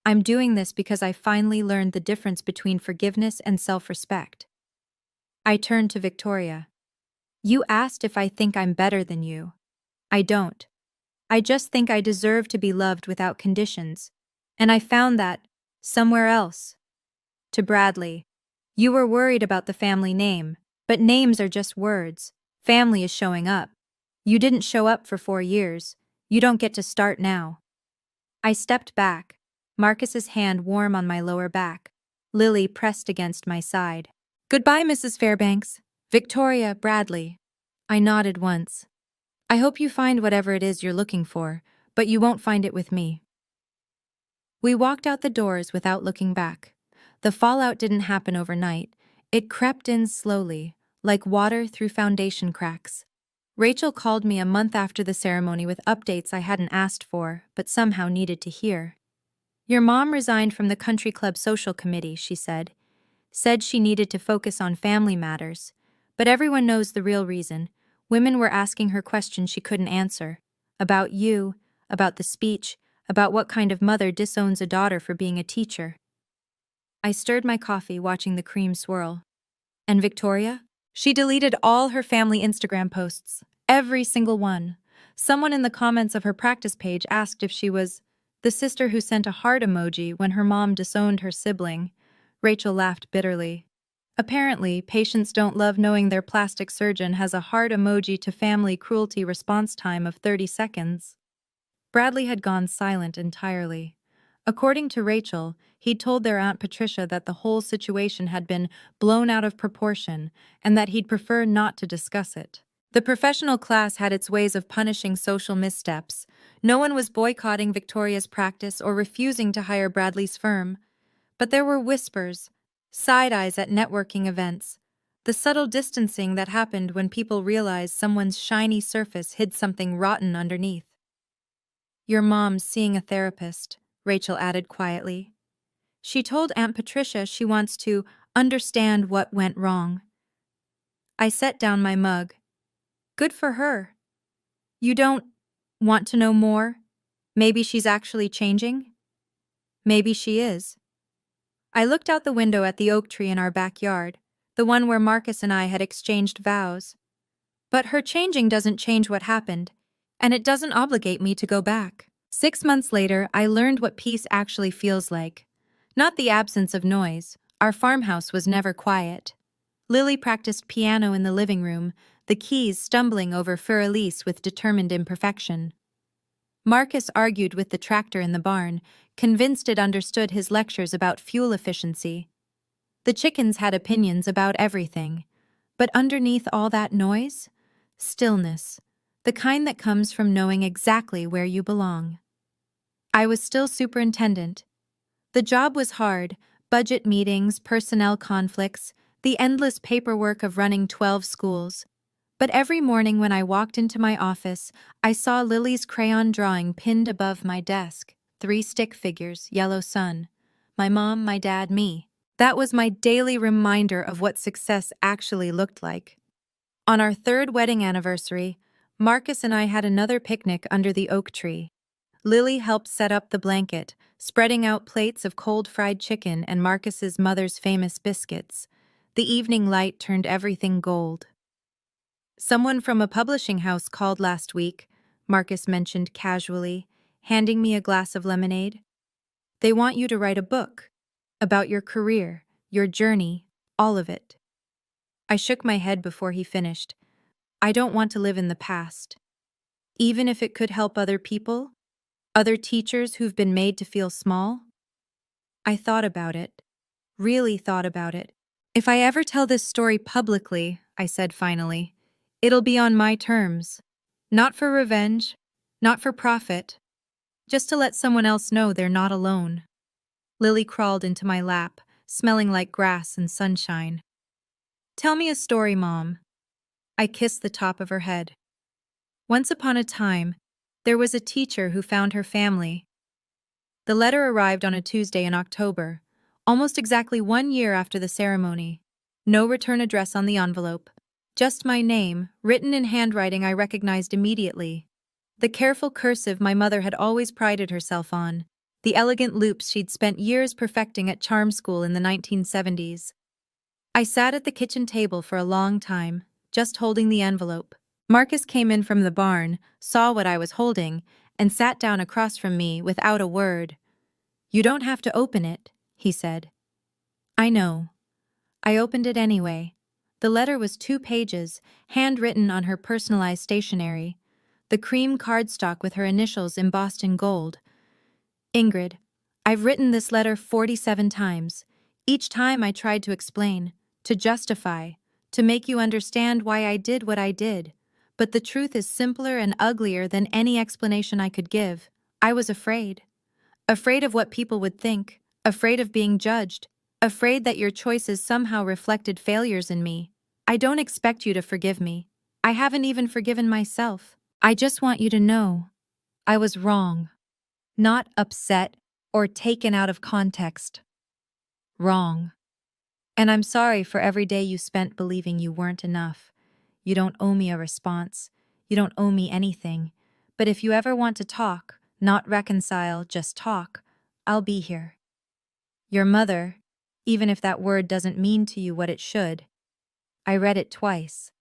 I'm doing this because I finally learned the difference between forgiveness and self-respect. I turned to Victoria. You asked if I think I'm better than you. I don't. I just think I deserve to be loved without conditions. And I found that somewhere else. To Bradley. You were worried about the family name, but names are just words. Family is showing up. You didn't show up for 4 years. You don't get to start now. I stepped back, Marcus's hand warm on my lower back, Lily pressed against my side. Goodbye, Mrs. Fairbanks. Victoria, Bradley. I nodded once. I hope you find whatever it is you're looking for, but you won't find it with me. We walked out the doors without looking back. The fallout didn't happen overnight. It crept in slowly, like water through foundation cracks. Rachel called me a month after the ceremony with updates I hadn't asked for, but somehow needed to hear. Your mom resigned from the country club social committee, she said. Said she needed to focus on family matters. But everyone knows the real reason. Women were asking her questions she couldn't answer. About you, about the speech, about what kind of mother disowns a daughter for being a teacher. I stirred my coffee, watching the cream swirl. And Victoria? She deleted all her family Instagram posts. Every single one. Someone in the comments of her practice page asked if she was the sister who sent a heart emoji when her mom disowned her sibling. Rachel laughed bitterly. Apparently, patients don't love knowing their plastic surgeon has a heart emoji to family cruelty response time of 30 seconds. Bradley had gone silent entirely. According to Rachel, he'd told their Aunt Patricia that the whole situation had been blown out of proportion and that he'd prefer not to discuss it. The professional class had its ways of punishing social missteps. No one was boycotting Victoria's practice or refusing to hire Bradley's firm. But there were whispers, side-eyes at networking events, the subtle distancing that happened when people realized someone's shiny surface hid something rotten underneath. Your mom's seeing a therapist, Rachel added quietly. She told Aunt Patricia she wants to understand what went wrong. I set down my mug. Good for her. You don't want to know more? Maybe she's actually changing? Maybe she is. I looked out the window at the oak tree in our backyard, the one where Marcus and I had exchanged vows. But her changing doesn't change what happened, and it doesn't obligate me to go back. 6 months later, I learned what peace actually feels like. Not the absence of noise. Our farmhouse was never quiet. Lily practiced piano in the living room, the keys stumbling over Fur-Elise with determined imperfection. Marcus argued with the tractor in the barn, convinced it understood his lectures about fuel efficiency. The chickens had opinions about everything. But underneath all that noise, stillness, the kind that comes from knowing exactly where you belong. I was still superintendent. The job was hard, budget meetings, personnel conflicts, the endless paperwork of running 12 schools. But every morning when I walked into my office, I saw Lily's crayon drawing pinned above my desk. 3 stick figures, yellow sun. My mom, my dad, me. That was my daily reminder of what success actually looked like. On our 3rd wedding anniversary, Marcus and I had another picnic under the oak tree. Lily helped set up the blanket, spreading out plates of cold fried chicken and Marcus's mother's famous biscuits. The evening light turned everything gold. Someone from a publishing house called last week, Marcus mentioned casually, handing me a glass of lemonade. They want you to write a book about your career, your journey, all of it. I shook my head before he finished. I don't want to live in the past. Even if it could help other people, other teachers who've been made to feel small. I thought about it, really thought about it. If I ever tell this story publicly, I said finally, it'll be on my terms. Not for revenge, not for profit, just to let someone else know they're not alone. Lily crawled into my lap, smelling like grass and sunshine. Tell me a story, Mom. I kissed the top of her head. Once upon a time, there was a teacher who found her family. The letter arrived on a Tuesday in October, almost exactly 1 year after the ceremony. No return address on the envelope. Just my name, written in handwriting I recognized immediately. The careful cursive my mother had always prided herself on. The elegant loops she'd spent years perfecting at charm school in the 1970s. I sat at the kitchen table for a long time, just holding the envelope. Marcus came in from the barn, saw what I was holding, and sat down across from me without a word. "You don't have to open it," he said. I know. I opened it anyway. The letter was 2 pages, handwritten on her personalized stationery. The cream cardstock with her initials embossed in gold. Ingrid, I've written this letter 47 times. Each time I tried to explain, to justify, to make you understand why I did what I did. But the truth is simpler and uglier than any explanation I could give. I was afraid. Afraid of what people would think, afraid of being judged, afraid that your choices somehow reflected failures in me. I don't expect you to forgive me. I haven't even forgiven myself. I just want you to know I was wrong. Not upset or taken out of context. Wrong. And I'm sorry for every day you spent believing you weren't enough. You don't owe me a response. You don't owe me anything. But if you ever want to talk, not reconcile, just talk, I'll be here. Your mother, even if that word doesn't mean to you what it should. I read it twice.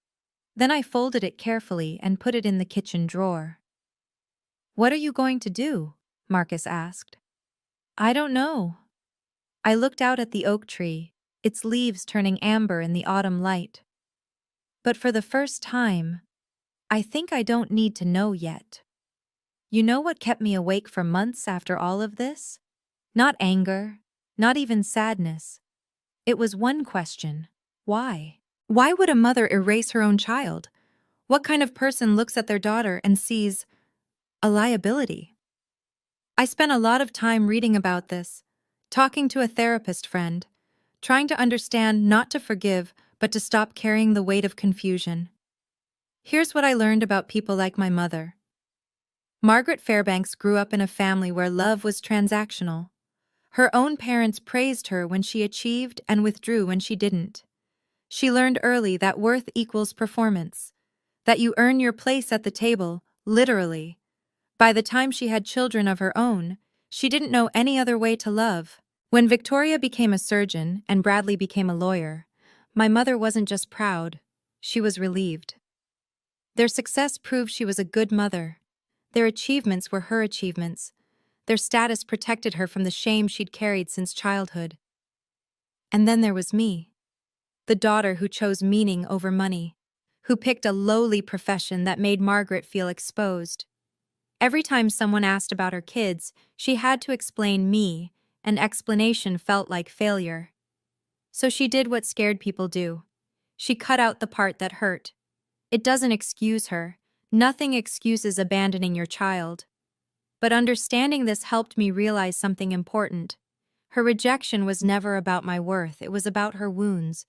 Then I folded it carefully and put it in the kitchen drawer. What are you going to do? Marcus asked. I don't know. I looked out at the oak tree, its leaves turning amber in the autumn light. But for the first time, I think I don't need to know yet. You know what kept me awake for months after all of this? Not anger, not even sadness. It was one question. Why? Why would a mother erase her own child? What kind of person looks at their daughter and sees a liability? I spent a lot of time reading about this, talking to a therapist friend, trying to understand not to forgive, but to stop carrying the weight of confusion. Here's what I learned about people like my mother. Margaret Fairbanks grew up in a family where love was transactional. Her own parents praised her when she achieved and withdrew when she didn't. She learned early that worth equals performance, that you earn your place at the table, literally. By the time she had children of her own, she didn't know any other way to love. When Victoria became a surgeon and Bradley became a lawyer, my mother wasn't just proud, she was relieved. Their success proved she was a good mother. Their achievements were her achievements. Their status protected her from the shame she'd carried since childhood. And then there was me, the daughter who chose meaning over money, who picked a lowly profession that made Margaret feel exposed. Every time someone asked about her kids, she had to explain me, and explanation felt like failure. So she did what scared people do. She cut out the part that hurt. It doesn't excuse her. Nothing excuses abandoning your child. But understanding this helped me realize something important. Her rejection was never about my worth, it was about her wounds.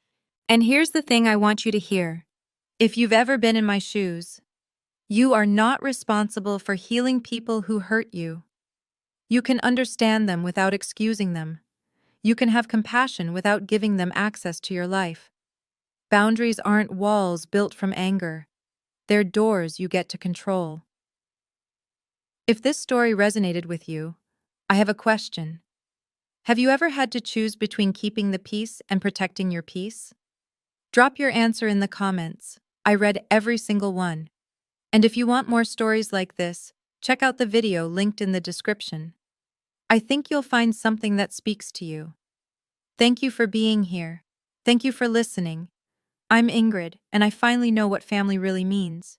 And here's the thing I want you to hear. If you've ever been in my shoes, you are not responsible for healing people who hurt you. You can understand them without excusing them. You can have compassion without giving them access to your life. Boundaries aren't walls built from anger. They're doors you get to control. If this story resonated with you, I have a question. Have you ever had to choose between keeping the peace and protecting your peace? Drop your answer in the comments. I read every single one. And if you want more stories like this, check out the video linked in the description. I think you'll find something that speaks to you. Thank you for being here. Thank you for listening. I'm Ingrid, and I finally know what family really means.